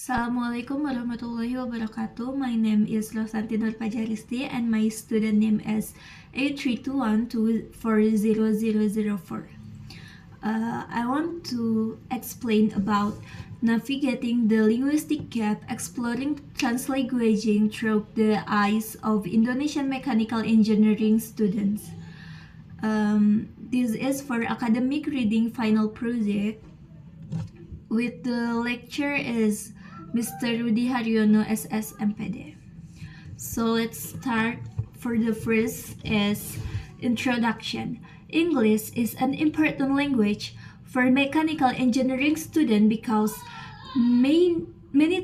Assalamualaikum warahmatullahi wabarakatuh. My name is Roshanti Nurfajaristi and my student name is 8321240004. I want to explain about navigating the linguistic gap, exploring translanguaging through the eyes of Indonesian mechanical engineering students. This is for academic reading final project. With the lecture is Mr. Rudy Haryono SS MPD. So let's start. For the first is introduction. English is an important language for mechanical engineering students because many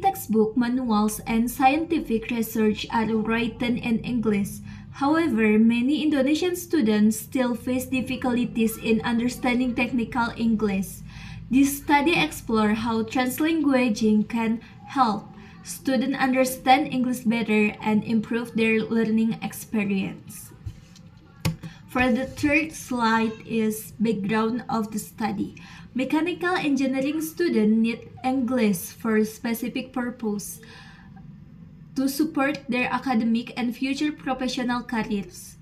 textbook, manuals, and scientific research are written in English. However, many Indonesian students still face difficulties in understanding technical English. This study explores how translanguaging can help students understand English better and improve their learning experience. For the third slide is background of the study. Mechanical engineering students need English for a specific purpose to support their academic and future professional careers.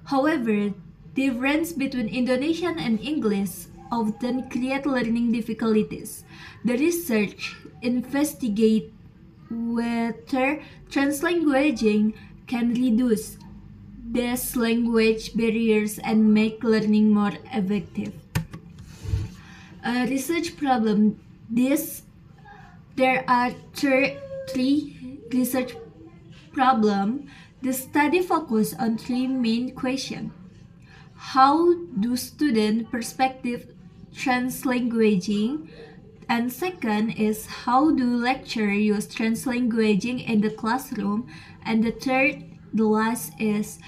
However, difference between Indonesian and English often create learning difficulties. The research investigate whether translanguaging can reduce these language barriers and make learning more effective. A research problem. There are three research problems. The study focused on three main questions. How do student perspective translanguaging? And second is how do lecturers use translanguaging in the classroom? And the last is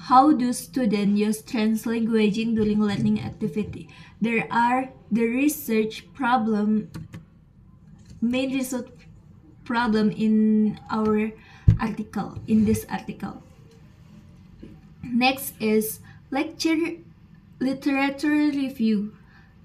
how do students use translanguaging during learning activity? There are the research problem, main research problem in our article, in this article. Next is lecture literature review.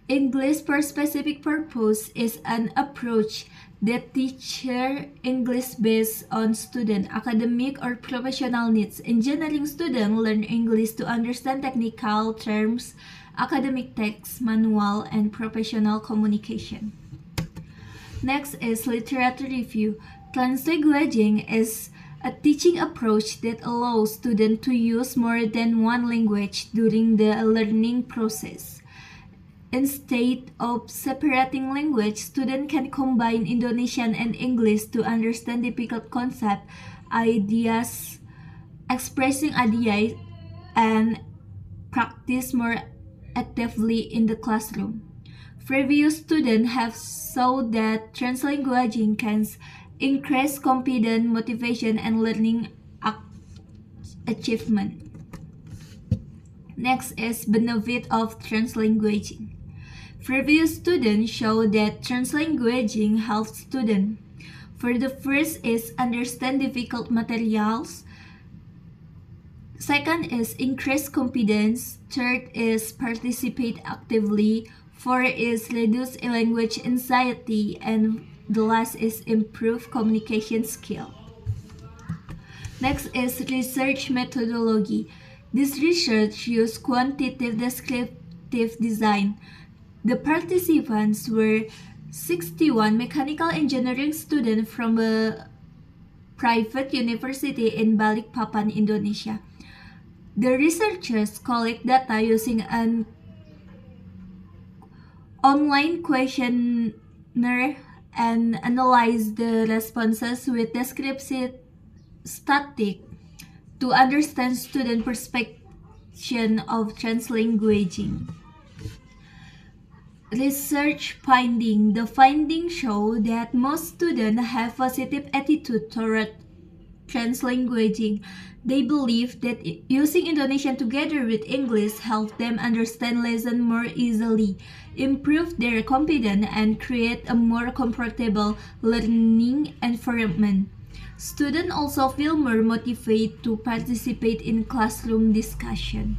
English for specific purpose is an approach that teaches English based on student academic or professional needs. Engineering students learn English to understand technical terms, academic texts, manual, and professional communication. Next is literature review. Translanguaging is a teaching approach that allows students to use more than one language during the learning process. Instead of separating language, students can combine Indonesian and English to understand difficult concepts, ideas, expressing ideas, and practice more actively in the classroom. Previous students have shown that translanguaging can increase confidence, motivation, and learning achievement. Next is benefit of translanguaging. Previous students show that translanguaging helps students. For the first is understand difficult materials. Second is increase confidence. Third is participate actively. Fourth is reduce language anxiety. And the last is improve communication skill. Next is research methodology. This research used quantitative descriptive design. The participants were 61 mechanical engineering students from a private university in Balikpapan, Indonesia. The researchers collect data using an online questionnaire and analyze the responses with descriptive statistics to understand student perception of translanguaging. Research finding. The findings show that most students have positive attitude toward translanguaging. They believe that using Indonesian together with English helps them understand lessons more easily, improve their confidence, and create a more comfortable learning environment. Students also feel more motivated to participate in classroom discussion.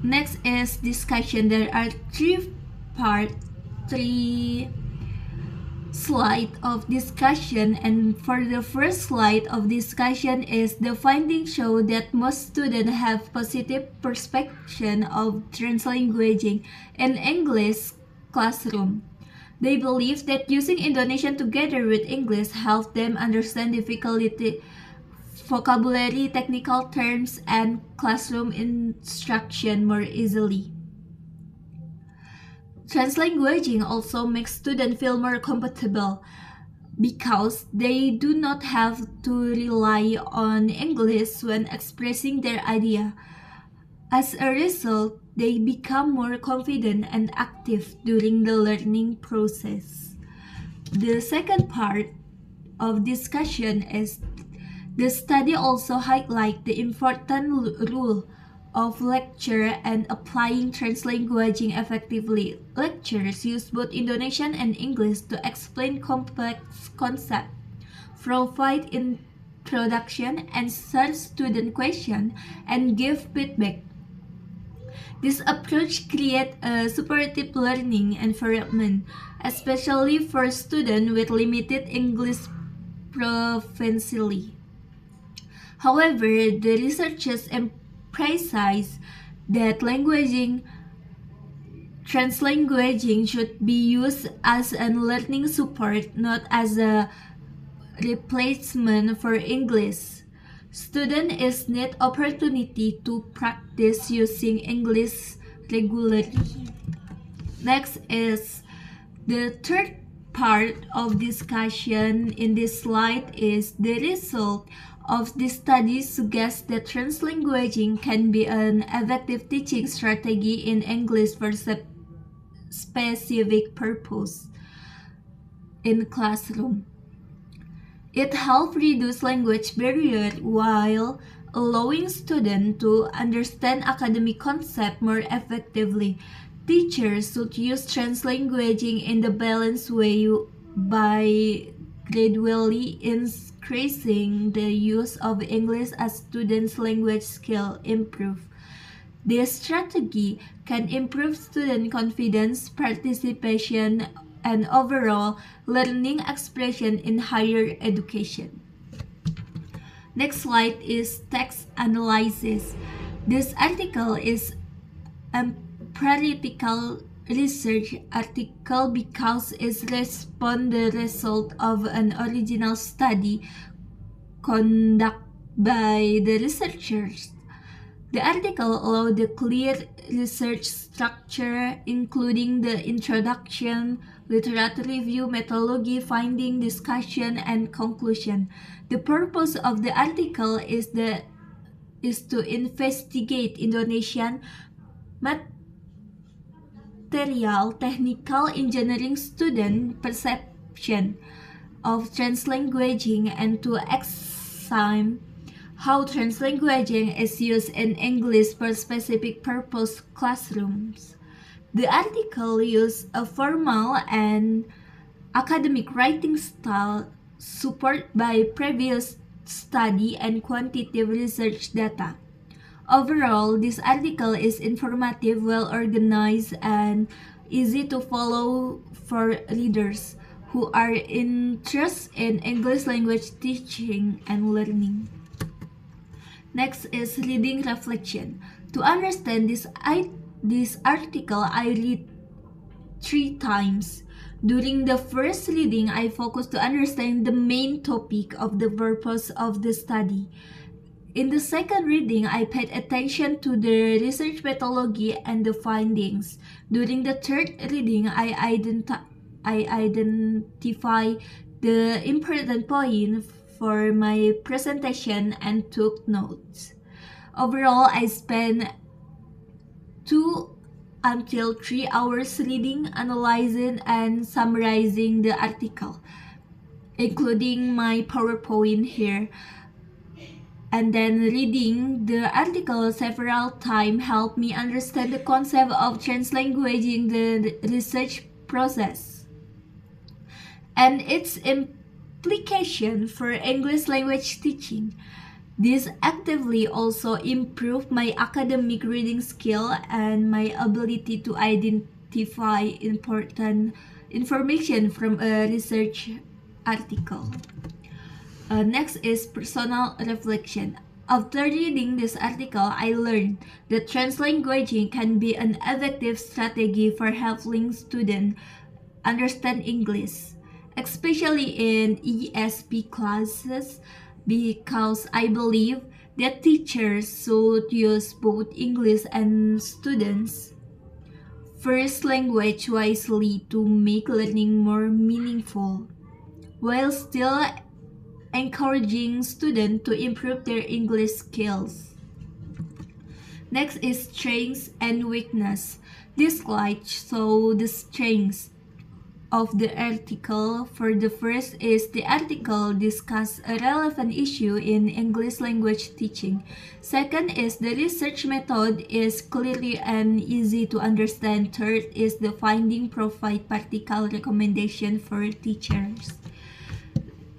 Next is discussion. There are three slide of discussion, and for the first slide of discussion is the findings show that most students have positive perception of translanguaging in English classroom. They believe that using Indonesian together with English helps them understand difficulty vocabulary, technical terms, and classroom instruction more easily. Translanguaging also makes students feel more comfortable because they do not have to rely on English when expressing their idea. As a result, they become more confident and active during the learning process. The second part of discussion is the study also highlights the important role of lecture and applying translanguaging effectively. Lectures use both Indonesian and English to explain complex concepts, provide introduction, answer student questions, and give feedback. This approach creates a supportive learning environment, especially for students with limited English proficiency. However, the researchers emphasize that translanguaging should be used as a learning support, not as a replacement for English. Students need opportunity to practice using English regularly. Next is the third part of discussion in this slide is the result of this study suggests that translanguaging can be an effective teaching strategy in English for specific purpose in classroom. It helps reduce language barrier while allowing students to understand academic concepts more effectively. Teachers should use translanguaging in the balanced way by gradually increasing the use of English as students' language skills improve. This strategy can improve student confidence, participation, and overall learning expression in higher education. Next slide is text analysis. This article is empirical research article because it responds the result of an original study conducted by the researchers. The article allowed the clear research structure, including the introduction, literature review, methodology, finding, discussion, and conclusion. The purpose of the article is to investigate Indonesian material technical engineering student perception of translanguaging and to examine how translanguaging is used in English for specific purpose classrooms. The article used a formal and academic writing style supported by previous study and quantitative research data. Overall, this article is informative, well organized, and easy to follow for readers who are interested in English language teaching and learning. Next is reading reflection. To understand this article, I read 3 times. During the first reading, I focused to understand the main topic of the purpose of the study. In the second reading, I paid attention to the research methodology and the findings. During the third reading, I identify the important point for my presentation and took notes. Overall, I spent 2 until 3 hours reading, analyzing, and summarizing the article, including my PowerPoint here. And then reading the article several times helped me understand the concept of translanguaging the research process and its implication for English language teaching. This actively also improved my academic reading skill and my ability to identify important information from a research article. Next is personal reflection. After reading this article, I learned that translanguaging can be an effective strategy for helping students understand English, especially in ESP classes, because I believe that teachers should use both English and students' first language wisely to make learning more meaningful, while still encouraging students to improve their English skills. Next is strengths and weakness. This slide shows the strengths of the article. For the first is the article discuss a relevant issue in English language teaching. Second is the research method is clearly and easy to understand. Third is the finding provide practical recommendation for teachers.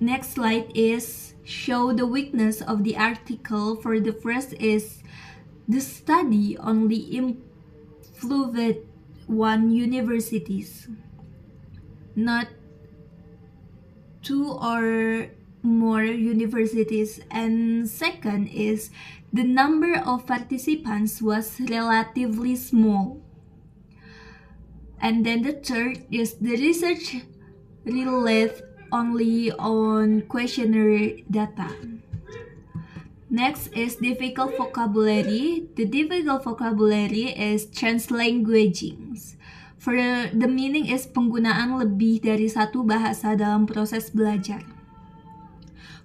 Next slide is show the weakness of the article. For the first is the study only influenced one universities, not two or more universities. And second is the number of participants was relatively small. And then the third is the research relied only on questionnaire data. Next is difficult vocabulary. The difficult vocabulary is translanguaging. For the meaning is penggunaan lebih dari satu bahasa dalam proses belajar.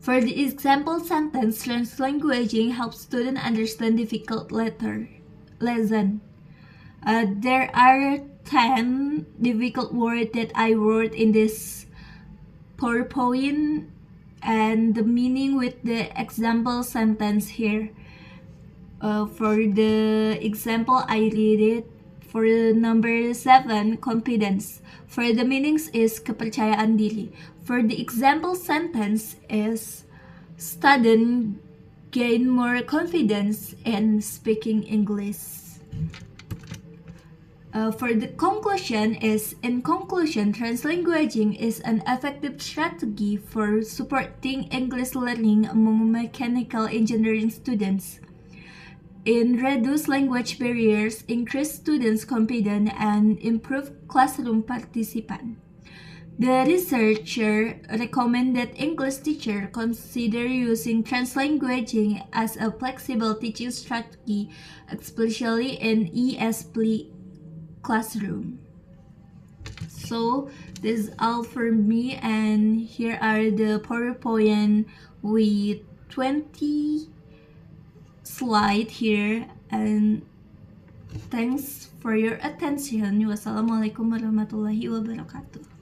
For the example sentence, translanguaging helps students understand difficult lesson. There are 10 difficult words that I wrote in this PowerPoint, and the meaning with the example sentence here. For the example, I read it. For number 7, confidence. For the meanings is kepercayaan diri. For the example sentence is student gain more confidence in speaking English. For the conclusion is, in conclusion, translanguaging is an effective strategy for supporting English learning among mechanical engineering students. In reduce language barriers, increase students' confidence, and improve classroom participation. The researcher recommend that English teachers consider using translanguaging as a flexible teaching strategy, especially in ESP classroom. So this is all for me, and here are the PowerPoint with 20 slide here, and thanks for your attention. Wassalamualaikum warahmatullahi wabarakatuh.